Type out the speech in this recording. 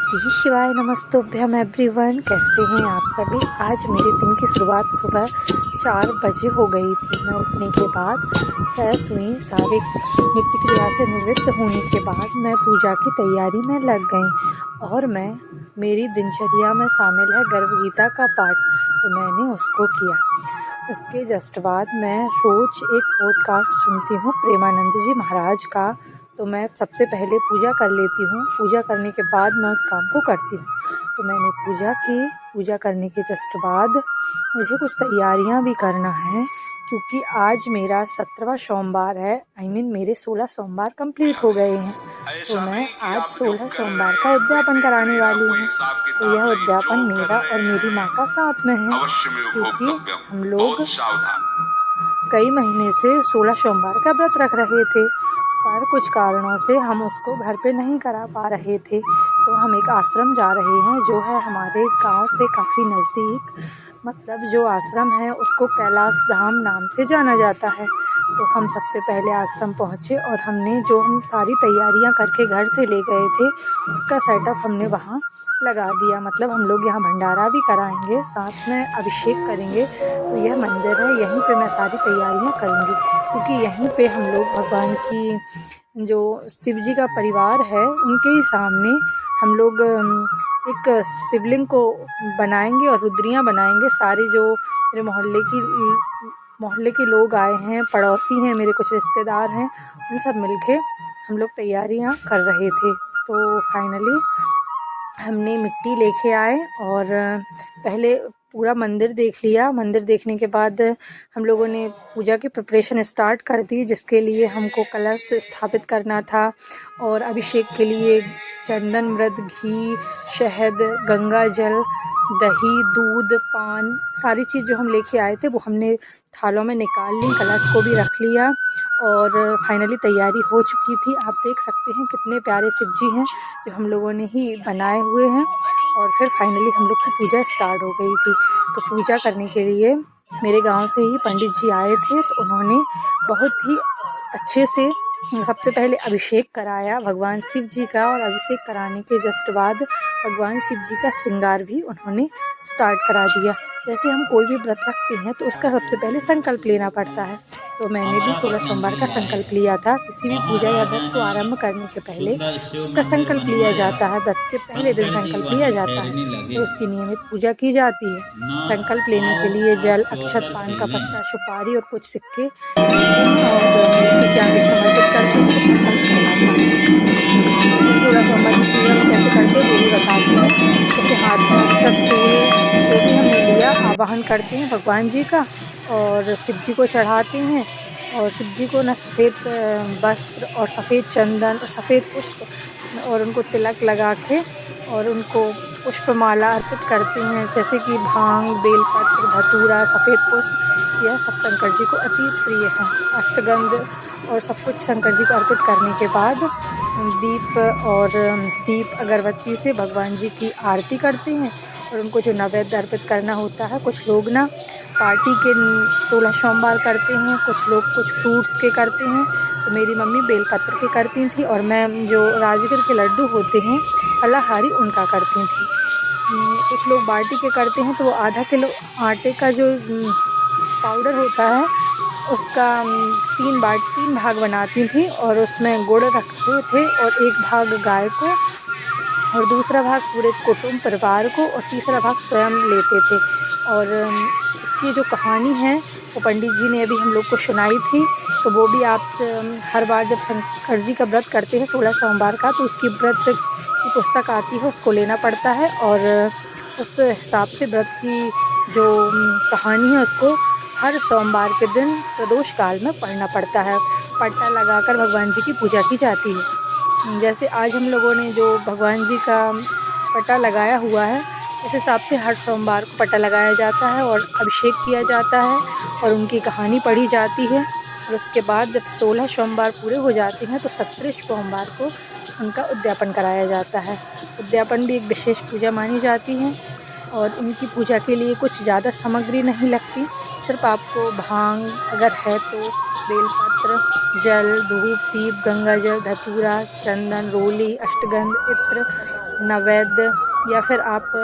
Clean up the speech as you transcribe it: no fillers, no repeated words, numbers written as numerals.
श्री शिवाय नमस्तुभ्यम एवरीवन। कैसे हैं आप सभी। आज मेरे दिन की शुरुआत सुबह 4 बजे हो गई थी। मैं उठने के बाद फ्रेश हुई, सारे नित्य क्रिया से निवृत्त होने के बाद मैं पूजा की तैयारी में लग गई और मेरी दिनचर्या में शामिल है गर्भ गीता का पाठ, तो मैंने उसको किया। उसके जस्ट बाद मैं रोज़ एक पॉडकास्ट सुनती हूँ प्रेमानंद जी महाराज का, तो मैं सबसे पहले पूजा कर लेती हूँ। पूजा करने के बाद मैं उस काम को करती हूँ। तो मैंने पूजा की। पूजा करने के जस्ट बाद मुझे कुछ तैयारियाँ भी करना है, क्योंकि आज मेरा 17वां सोमवार है। मेरे 16 सोमवार कंप्लीट हो गए हैं, तो मैं आज 16 सोमवार का उद्यापन कराने वाली हूँ। तो यह उद्यापन मेरा और मेरी माँ का साथ में है, क्योंकि हम लोग कई महीने से 16 सोमवार का व्रत रख रहे थे, पर कुछ कारणों से हम उसको घर पे नहीं करा पा रहे थे। तो हम एक आश्रम जा रहे हैं जो है हमारे गांव से काफ़ी नज़दीक। मतलब जो आश्रम है उसको कैलाश धाम नाम से जाना जाता है। तो हम सबसे पहले आश्रम पहुँचे और हम सारी तैयारियां करके घर से ले गए थे, उसका सेटअप हमने वहाँ लगा दिया। मतलब हम लोग यहाँ भंडारा भी कराएंगे, साथ में अभिषेक करेंगे। तो यह मंदिर है, यहीं पे मैं सारी तैयारियां करूँगी, क्योंकि यहीं पे हम लोग भगवान की जो शिव जी का परिवार है उनके ही सामने हम लोग एक शिवलिंग को बनाएंगे और रुद्रियाँ बनाएंगे। सारे जो मेरे मोहल्ले के लोग आए हैं, पड़ोसी हैं, मेरे कुछ रिश्तेदार हैं, उन सब मिलके हम लोग तैयारियां कर रहे थे। तो फाइनली हमने मिट्टी लेके आए और पहले पूरा मंदिर देख लिया। मंदिर देखने के बाद हम लोगों ने पूजा की प्रिपरेशन स्टार्ट कर दी, जिसके लिए हमको कलश स्थापित करना था और अभिषेक के लिए चंदन, मृद, घी, शहद, गंगा जल, दही, दूध, पान, सारी चीज़ जो हम लेके आए थे वो हमने थालों में निकाल ली। कलश को भी रख लिया और फाइनली तैयारी हो चुकी थी। आप देख सकते हैं कितने प्यारे शिव जी हैं जो हम लोगों ने ही बनाए हुए हैं। और फिर फाइनली हम लोग की पूजा स्टार्ट हो गई थी। तो पूजा करने के लिए मेरे गांव से ही पंडित जी आए थे, तो उन्होंने बहुत ही अच्छे से सबसे पहले अभिषेक कराया भगवान शिव जी का, और अभिषेक कराने के जस्ट बाद भगवान शिव जी का श्रृंगार भी उन्होंने स्टार्ट करा दिया। जैसे हम कोई भी व्रत रखते हैं तो उसका सबसे पहले संकल्प लेना पड़ता है। तो मैंने भी 16 सोमवार का संकल्प लिया था। किसी भी पूजा या व्रत को आरंभ करने के पहले उसका संकल्प लिया जाता है। व्रत के पहले दिन संकल्प लिया जाता है, तो उसकी नियमित पूजा की जाती है। संकल्प लेने के लिए जल, अक्षत, पान का पत्ता, सुपारी और कुछ सिक्के और पूजा में समर्पित करते हैं। संकल्प कहलाता है। 16 सोमवार की पूजा में कैसे करते हैं वो भी बताती हूँ। जैसे हाथ में अक्षत, फूल जो भी हमने लिया, आवाहन करते हैं भगवान जी का और शिव जी को चढ़ाते हैं। और शिव जी को ना सफ़ेद वस्त्र और सफ़ेद चंदन और सफ़ेद पुष्प और उनको तिलक लगा के और उनको पुष्पमाला अर्पित करते हैं, जैसे कि भांग, बेलपत्र, धतूरा, सफ़ेद पुष्प। यह सब शंकर जी को अति प्रिय है। अष्टगंध और सब कुछ शंकर जी को अर्पित करने के बाद दीप अगरबत्ती से भगवान जी की आरती करते हैं और उनको जो नैवेद्य अर्पित करना होता है। कुछ लोग ना पार्टी के 16 सोमवार करते हैं, कुछ लोग कुछ फ्रूट्स के करते हैं। तो मेरी मम्मी बेलपत्र के करती थी और मैं जो राजगिर के लड्डू होते हैं फलाहारी उनका करती थी। कुछ लोग बाटी के करते हैं, तो वो आधा किलो आटे का जो पाउडर होता है उसका 3 भाग बनाती थी और उसमें गुड़ रखते थे और एक भाग गाय को और दूसरा भाग पूरे कुटुंब परिवार को और तीसरा भाग स्वयं लेते थे। और इसकी जो कहानी है वो पंडित जी ने अभी हम लोग को सुनाई थी। तो वो भी आप हर बार जब शंकर जी का व्रत करते हैं 16 सोमवार का, तो उसकी व्रत की पुस्तक आती है, उसको लेना पड़ता है और उस हिसाब से व्रत की जो कहानी है उसको हर सोमवार के दिन प्रदोष काल में पढ़ना पड़ता है। पट्टा लगाकर भगवान जी की पूजा की जाती है। जैसे आज हम लोगों ने जो भगवान जी का पट्टा लगाया हुआ है, इस हिसाब से हर सोमवार को पट्टा लगाया जाता है और अभिषेक किया जाता है और उनकी कहानी पढ़ी जाती है। और उसके बाद जब 16 सोमवार पूरे हो जाते हैं तो 17 सोमवार को उनका उद्यापन कराया जाता है। उद्यापन भी एक विशेष पूजा मानी जाती है और इनकी पूजा के लिए कुछ ज़्यादा सामग्री नहीं लगती। सिर्फ आपको भांग अगर है तो बेलपत्र, जल, धूप, दीप, गंगाजल, धतूरा, चंदन, रोली, अष्टगंध, इत्र, नैवेद्य या फिर आप